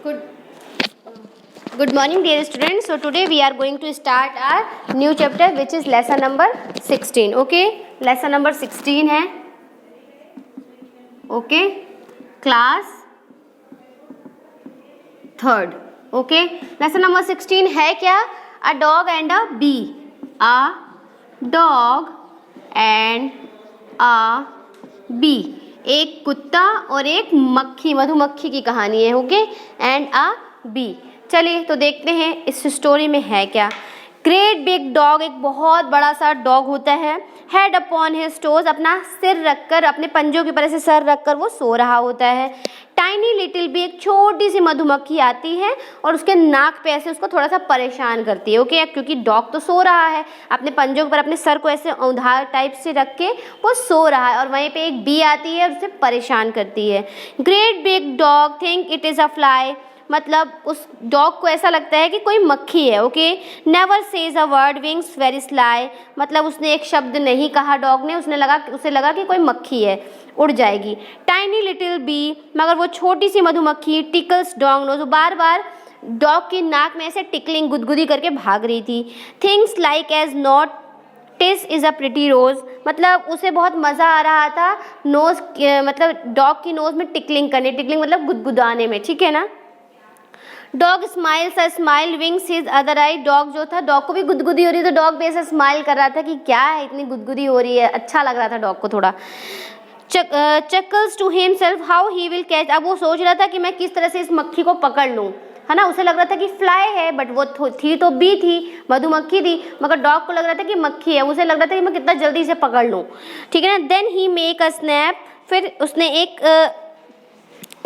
Good Good morning, dear students. So today we are going to start our new chapter, which is lesson number 16. Okay, lesson number 16 है. Okay, class third. Okay, lesson number 16 है क्या? A dog and a bee. A dog and a bee. एक कुत्ता और एक मक्खी, मधुमक्खी की कहानी है. Okay, and a bee. चलिए तो देखते हैं इस स्टोरी में है क्या. ग्रेट बिग डॉग, एक बहुत बड़ा सा डॉग होता है. हेड अपॉन हिज टोज, अपना सिर रखकर, अपने पंजों के ऊपर से सर रखकर वो सो रहा होता है. टाइनी लिटिल बी, एक छोटी सी मधुमक्खी आती है और उसके नाक पे ऐसे उसको थोड़ा सा परेशान करती है. ओके, क्योंकि डॉग तो सो रहा है, अपने पंजों के ऊपर अपने सर को ऐसे उधार टाइप से रख के वो सो रहा है, और वहीं पे एक बी आती है और उसे परेशान करती है. Great big dog think it is a fly, मतलब उस डॉग को ऐसा लगता है कि कोई मक्खी है. Okay, never says a word, wings very sly, मतलब उसने एक शब्द नहीं कहा डॉग ने, उसे लगा कि कोई मक्खी है, उड़ जाएगी. टाइनी लिटिल बी, मगर वो छोटी सी मधुमक्खी, टिकल्स डॉग नोज, बार बार डॉग की नाक में ऐसे टिकलिंग, गुदगुदी करके भाग रही थी. Things like as not this is a pretty rose, मतलब उसे बहुत मज़ा आ रहा था नोज, मतलब डॉग की नोज में टिकलिंग करने, टिकलिंग मतलब गुदगुदाने में. ठीक है ना. Dog smiles a smile, wings his other I, dog जो था, डॉग को भी गुदगुदी हो रही, तो डॉग भी ऐसे स्माइल कर रहा था कि क्या है, इतनी गुदगुदी हो रही है, अच्छा लग रहा था डॉग को थोड़ा. Chuckles to himself how he will catch, अब वो सोच रहा था कि मैं किस तरह से इस मक्खी को पकड़ लूँ, है ना. उसे लग रहा था कि फ्लाई है, बट वो थी तो बी थी, मधुमक्खी थी, मगर डॉग को लग रहा था कि मक्खी है. उसे लग रहा था कि मैं कितना जल्दी से पकड़ लूँ. ठीक है ना. Then he make a snap, फिर उसने एक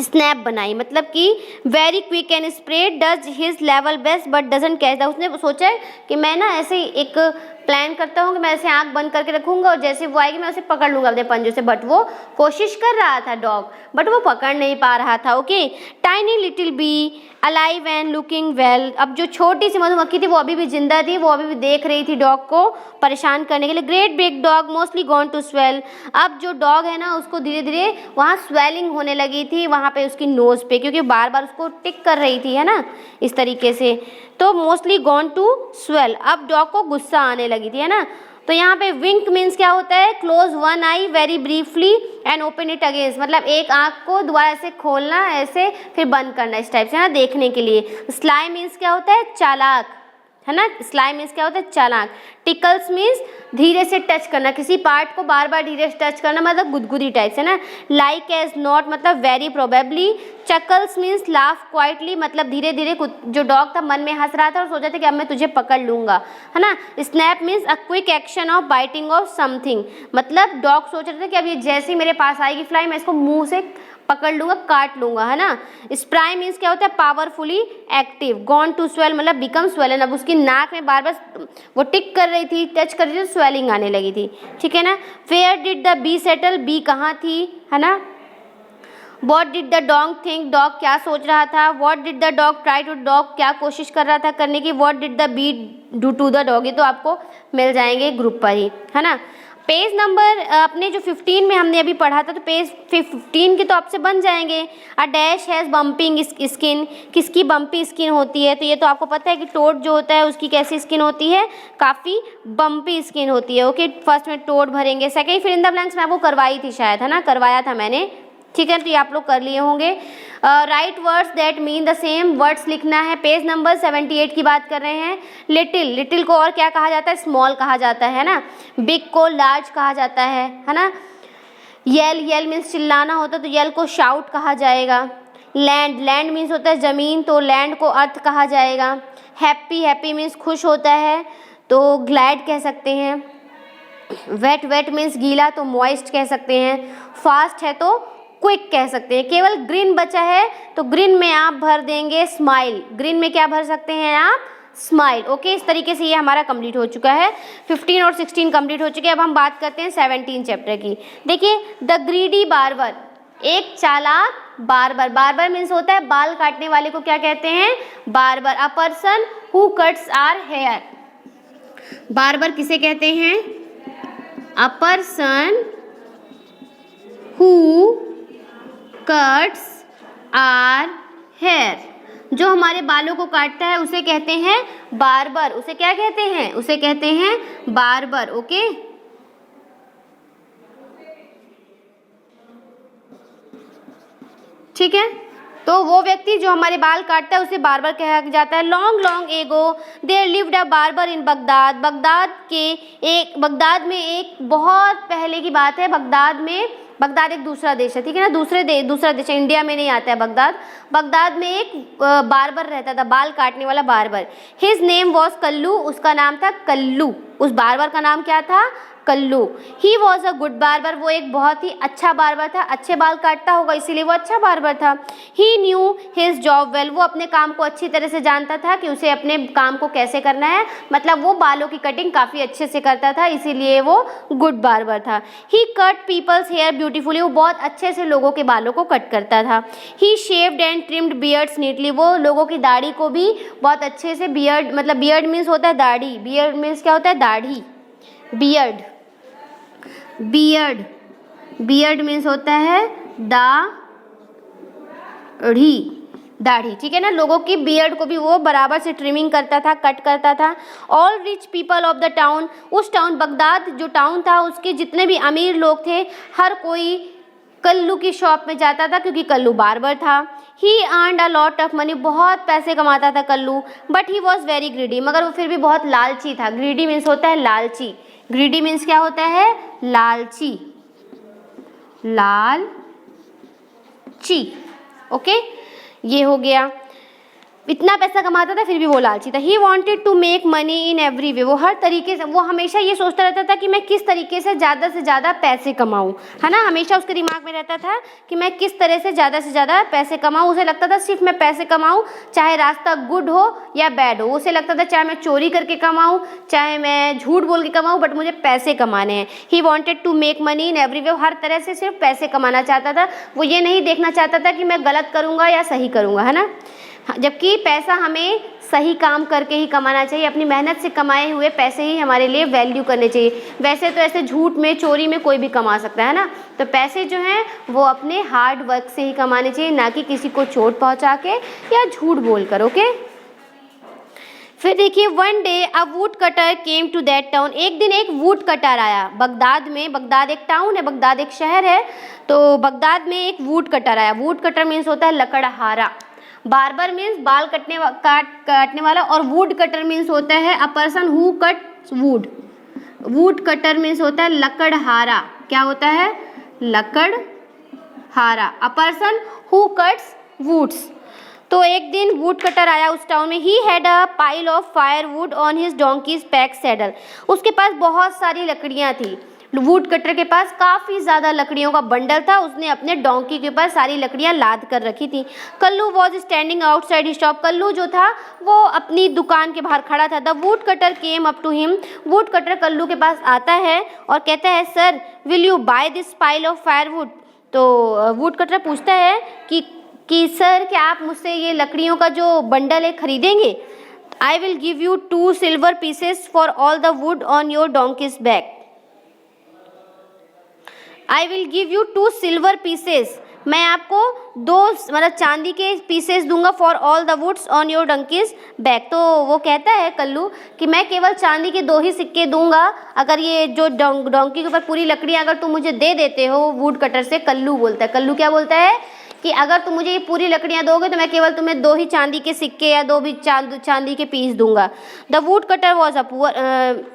स्नैप बनाई, मतलब कि very quick and spread does his level best but doesn't catch the, उसने सोचा है कि मैं ना ऐसे एक प्लान करता हूँ कि मैं ऐसे आंख बंद करके रखूंगा और जैसे वो आएगी मैं उसे पकड़ लूंगा अपने पंजों से, बट वो कोशिश कर रहा था डॉग, बट वो पकड़ नहीं पा रहा था. Okay, tiny little be alive and looking well, अब जो छोटी सी मधुमक्खी थी वो अभी भी जिंदा थी, वो अभी भी देख रही थी डॉग को परेशान करने के लिए. Great big dog mostly gone to swell, अब जो डॉग है ना उसको धीरे धीरे वहाँ स्वेलिंग होने लगी थी वहाँ पे उसकी नोज पे, क्योंकि बार बार उसको टिक कर रही थी, है ना, इस तरीके से. तो मोस्टली गॉन टू स्वेल, अब डॉग को गुस्सा आने लगी थी, है ना. तो यहाँ पे विंक मीन्स क्या होता है, close one I very briefly and open it against, मतलब एक आंख को दोबारा ऐसे खोलना, ऐसे फिर बंद करना, इस टाइप से ना, देखने के लिए. स्लाई मीन्स क्या होता है, चालाक, है ना. स्लाई मीन्स क्या होता है, चालाक. टिकल्स मीन्स धीरे से टच करना, किसी पार्ट को बार बार धीरे से टच करना, मतलब गुदगुदी टाइप से ना. लाइक एज नॉट, मतलब very probably. Chuckles means laugh quietly, मतलब धीरे धीरे जो डॉग था मन में हंस रहा था और सोचा था कि अब मैं तुझे पकड़ लूंगा, है ना. Snap means a quick action of biting of something, मतलब डॉग सोच रहे थे कि अब ये जैसे ही मेरे पास आएगी फ्लाई, मैं इसको मुंह से पकड़ लूंगा, काट लूंगा, है ना. स्प्राई मीन्स क्या होता है, powerfully active. Gone to swell, मतलब बिकम स्वेलन, अब उसकी नाक में बार बार वो टिक कर रही थी, टच कर रही थी, तो स्वेलिंग आने लगी थी. ठीक है ना. Where did the bee settle, bee कहाँ थी, है ना. What did the dog think, dog क्या सोच रहा था. What did the dog try to, dog क्या कोशिश कर रहा था करने की. What did the bee do to the dog, ये तो आपको मिल जाएंगे ग्रुप पर ही, है ना. पेज नंबर अपने जो 15 में हमने अभी पढ़ा था, तो पेज 15 के तो आपसे बन जाएंगे. A dash has bumping skin, किसकी बम्पी स्किन होती है, तो ये तो आपको पता है कि टोड जो होता है उसकी कैसी स्किन होती है, काफ़ी बम्पी स्किन होती है. ओके, फर्स्ट में टोड भरेंगे, सेकेंड फिर इन द ब्लैंक्स मैं आपको करवाई थी शायद, है ना, करवाया था मैंने. ठीक है, तो ये आप लोग कर लिए होंगे. Right words that mean the same, words लिखना है. पेज नंबर 78 की बात कर रहे हैं. लिटिल, लिटिल को और क्या कहा जाता है, स्मॉल कहा जाता है ना. बिग को लार्ज कहा जाता है ना. येल, येल मीन्स चिल्लाना होता है, तो येल को शाउट कहा जाएगा. लैंड, लैंड मीन्स होता है ज़मीन, तो लैंड को अर्थ कहा जाएगा. हैप्पी, हैप्पी मीन्स खुश होता है, तो ग्लैड कह सकते हैं. वेट, वेट मीन्स गीला, तो मॉइस्ट कह सकते हैं. फास्ट है तो क्विक कह सकते हैं. केवल ग्रीन बचा है, तो ग्रीन में आप भर देंगे स्माइल. ग्रीन में क्या भर सकते हैं आप, स्माइल. ओके, इस तरीके से ये हमारा कंप्लीट हो चुका है. 15 और 16 कंप्लीट हो चुके हैं. अब हम बात करते हैं 17 चैप्टर की. देखिए, द ग्रीडी बार्बर, एक चालाक बार्बर. बार्बर मीन्स होता है बाल काटने वाले को क्या कहते हैं, barber. A person who cuts our hair, barber किसे कहते हैं, a person who cuts our hair. जो हमारे बालों को काटता है उसे कहते हैं बार्बर। उसे क्या कहते हैं? उसे कहते हैं बार्बर। ओके, ठीक है। तो वो व्यक्ति जो हमारे बाल काटता है उसे बार्बर कहा जाता है। Long long ago there lived a barber in Baghdad. Baghdad में एक बहुत पहले की बात है। बगदाद एक दूसरा देश है, ठीक है ना, दूसरा देश है, इंडिया में नहीं आता है बगदाद। बगदाद में एक बार्बर रहता था, बाल काटने वाला barber. His name was Kallu. उसका नाम था कल्लू। उस बार्बर का नाम क्या था? Kallu. He was a good barber. वो एक बहुत ही अच्छा बार्बर था, अच्छे बाल काटता होगा इसीलिए वो अच्छा बार्बर था। ही न्यू हिज जॉब वेल। वो अपने काम को अच्छी तरह से जानता था कि उसे अपने काम को कैसे करना है, मतलब वो बालों की कटिंग काफ़ी अच्छे से करता था, इसीलिए वो गुड बार्बर था। ही कट पीपल्स हेयर ब्यूटीफुली। वो बहुत अच्छे से लोगों के बालों को कट करता था। He shaved and trimmed beards neatly. वो लोगों की दाढ़ी को भी बहुत अच्छे से, बियर्ड मतलब बियर्ड मीन्स होता है दाढ़ी, बियर्ड मीन्स क्या होता है? दाढ़ी। बियर्ड मीन्स होता है दाढ़ी, ठीक है ना। लोगों की बियर्ड को भी वो बराबर से ट्रिमिंग करता था, कट करता था। All rich people of the town. उस टाउन बगदाद जो टाउन था उसके जितने भी अमीर लोग थे, हर कोई कल्लू की शॉप में जाता था क्योंकि कल्लू बार्बर था। He earned a lot of money. बहुत पैसे कमाता था Kallu. But he was very greedy. मगर वो फिर भी बहुत लालची था। ग्रीडी मीन्स होता है लालची। ग्रीडी मीन्स क्या होता है? लालची। ओके, ये हो गया। इतना पैसा कमाता था फिर भी वो लालची था। He wanted to make money in every way. वो हर तरीके से, वो हमेशा ये सोचता रहता था कि मैं किस तरीके से ज़्यादा पैसे कमाऊँ, है ना। हमेशा उसके दिमाग में रहता था कि मैं किस तरह से ज़्यादा पैसे कमाऊँ। उसे लगता था सिर्फ मैं पैसे कमाऊँ, चाहे रास्ता गुड हो या बैड हो। उसे लगता था चाहे मैं चोरी करके कमाऊँ, चाहे मैं झूठ बोल के कमाऊँ, बट मुझे पैसे कमाने हैं। He wanted to make money in every way. हर तरह से सिर्फ पैसे कमाना चाहता था। वो ये नहीं देखना चाहता था कि मैं गलत करूँगा या सही करूँगा, है ना। जबकि पैसा हमें सही काम करके ही कमाना चाहिए। अपनी मेहनत से कमाए हुए पैसे ही हमारे लिए वैल्यू करने चाहिए। वैसे तो ऐसे झूठ में, चोरी में कोई भी कमा सकता है ना। तो पैसे जो हैं वो अपने हार्ड वर्क से ही कमाने चाहिए, ना कि किसी को चोट पहुंचा के या झूठ बोल कर। ओके, फिर देखिए, one day a wood cutter came to that town. एक दिन एक वुड कटर आया बगदाद में। बगदाद एक टाउन है, बगदाद एक शहर है, तो बगदाद में एक वुड कटर आया। वुड कटर मीन्स होता है लकड़हारा। बार्बर मीन्स बाल काटने वाला, और वुड कटर मीन्स होता है a person who cuts wood. Wood cutter means होता है लकड़हारा। क्या होता है? लकड़हारा। A person who cuts woods. तो एक दिन वुड कटर आया उस टाउन में। He had a pile of fire wood on his donkey's pack saddle. उसके पास बहुत सारी लकड़ियाँ थी। वुड कटर के पास काफ़ी ज़्यादा लकड़ियों का बंडल था। उसने अपने डोंकी के ऊपर सारी लकड़ियां लाद कर रखी थी। Kallu was standing outside his shop. Kallu जो था वो अपनी दुकान के बाहर खड़ा था। The wood cutter came up to him. Wood cutter Kallu के पास आता है और कहता है, sir will you buy this pile of firewood. तो वुड कटर पूछता है कि सर क्या आप मुझसे ये लकड़ियों का जो बंडल है खरीदेंगे? I will give you 2 silver pieces for all the wood on your donkey's back. I will give you 2 silver pieces. मैं आपको 2 मतलब चांदी के पीसेस दूंगा for all the woods on your donkey's back. तो वो कहता है कल्लू कि मैं केवल चांदी के 2 ही सिक्के दूंगा अगर ये जो डोंकी के ऊपर पूरी लकड़ियाँ अगर तुम मुझे दे देते हो वुड कटर से। कल्लू बोलता है, कल्लू क्या बोलता है कि अगर तुम मुझे ये पूरी लकड़ियाँ दोगे तो मैं केवल तुम्हें 2 ही चांदी के सिक्के या 2 भी चांदी के पीस दूंगा। The wood cutter was a poor.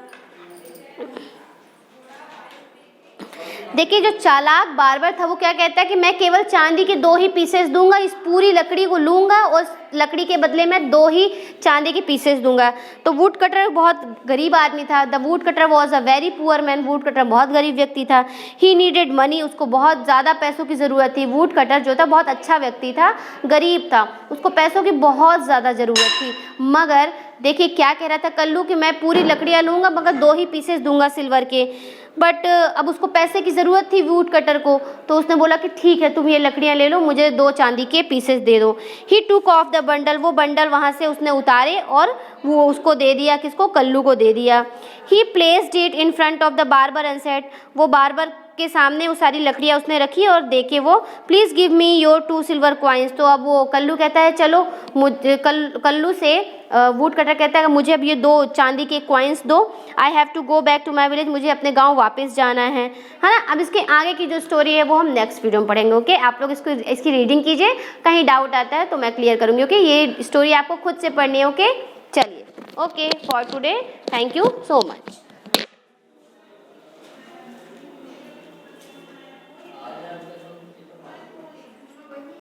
देखिए, जो चालाक बार्बर था वो क्या कहता है कि मैं केवल चांदी के 2 ही पीसेस दूंगा, इस पूरी लकड़ी को लूंगा और लकड़ी के बदले में 2 ही चांदी के पीसेस दूंगा। तो वुड कटर बहुत गरीब आदमी था। The wood cutter was a very poor man. Would cutter बहुत गरीब व्यक्ति था। He needed money. उसको बहुत ज़्यादा पैसों की ज़रूरत थी। वुड कटर जो था बहुत अच्छा व्यक्ति था, गरीब था, उसको पैसों की बहुत ज़्यादा ज़रूरत थी। मगर देखिए क्या कह रहा था कल्लू कि मैं पूरी लकड़ियाँ लूँगा मगर 2 ही पीसेस दूंगा सिल्वर के। बट अब उसको पैसे की ज़रूरत थी वुड कटर को, तो उसने बोला कि ठीक है तुम ये लकड़ियाँ ले लो, मुझे 2 चांदी के पीसेस दे दो। ही टूक ऑफ द बंडल। वो बंडल वहाँ से उसने उतारे और वो उसको दे दिया। किसको? कल्लू को दे दिया। ही placed it in front of the barber and said. वो बार्बर के सामने वो सारी लकड़ियाँ उसने रखी और देखे वो, please give me your 2 silver coins. तो अब वो कल्लू कहता है चलो कल्लू से वुड कटर कहता है कि मुझे अब ये 2 चांदी के कॉइन्स दो, I have to go back to my village, मुझे अपने गाँव वापस जाना है ना। अब इसके आगे की जो स्टोरी है वो हम नेक्स्ट वीडियो में पढ़ेंगे। ओके, आप लोग इसकी रीडिंग कीजिए, कहीं डाउट आता है तो मैं क्लियर करूँगी। ओके, ये स्टोरी आपको खुद से पढ़नी है। ओके, चलिए, okay for today, thank you so much.